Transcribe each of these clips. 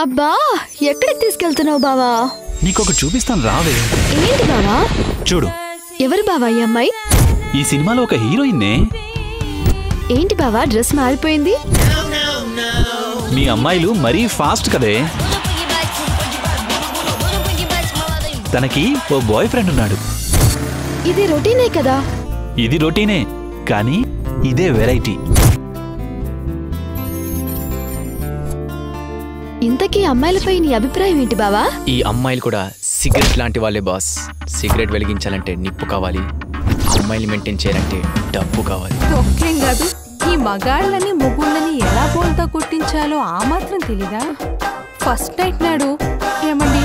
అబ్బా ఎక్కడికి తీసుకెళ్తున్నావు బావా? నీకొకటి చూపిస్తాను రావే. ఏంటి బావా? చూడు. ఎవరు బావా ఈ అమ్మాయి? ఈ సినిమాలో ఒక హీరోయిన్నే. ఏంటి బావా డ్రెస్ మారిపోయింది? మీ అమ్మాయిలు మరీ ఫాస్ట్ కదే. తనకి ఓ బాయ్ ఫ్రెండ్ ఉన్నాడు. ఇది రొటీనే కదా? ఇది రొటీనే కానీ ఇదే వెరైటీ. ఇంతకీ అమ్మాయిలపై నీ అభిప్రాయం ఏంటి బావా? ఈ అమ్మాయిలు కూడా సిగరెట్ లాంటి వాళ్ళే బాస్. సిగరెట్ వెలిగించాలంటే నిప్పు కావాలి, అమ్మాయిలు మెయింటైన్ చేయాలంటే డబ్బు కావాలి. ఒక్కేం కాదు, ఈ మగాళ్ళని మొగుళ్ళని ఎలా బోల్తా కొట్టించాలో ఆ మాత్రం తెలీదా? ఫస్ట్ నైట్ నాడు ఏమండి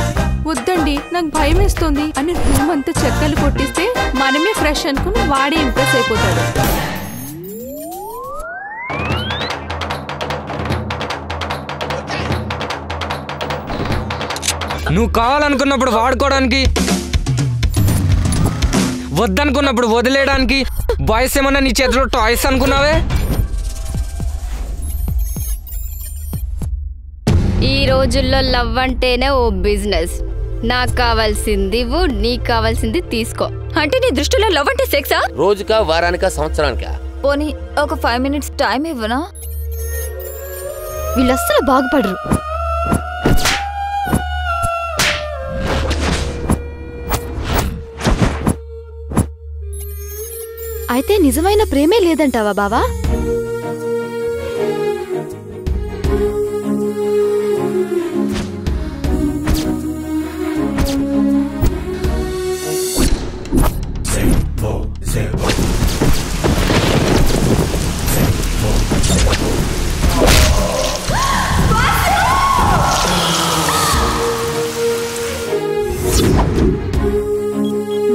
వద్దండి నాకు భయం వేస్తుంది అని రూమ్ అంతా చెక్కలు కొట్టిస్తే మనమే ఫ్రెష్ అనుకుని వాడే ఇంప్రెస్ అయిపోతాడు. నువ్వు కావాలనుకున్నప్పుడు వాడుకోవడానికి, వద్దనుకున్నప్పుడు వదిలేయడానికి బాయ్స్ ఏమన్నా నీ చేతిలో టాయ్స్ అనుకున్నావే? ఈ రోజుల్లో లవ్ అంటేనే ఓ బిజినెస్. నాకు కావాల్సింది ఇవ్వు, నీకు కావాల్సింది తీసుకో. అంటే నీ దృష్టిలో లవ్ అంటే సెక్సా? రోజుకా, వారానికా, సంవత్సరానికా? పోనీ ఒక 5 minutes టైం ఇవ్వనా? వీళ్ళు అస్సలు బాగుపడరు. అయితే నిజమైన ప్రేమే లేదంటావా బావా?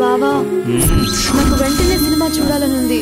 బావా నాకు వెంటనే సినిమా చూడాలనుంది.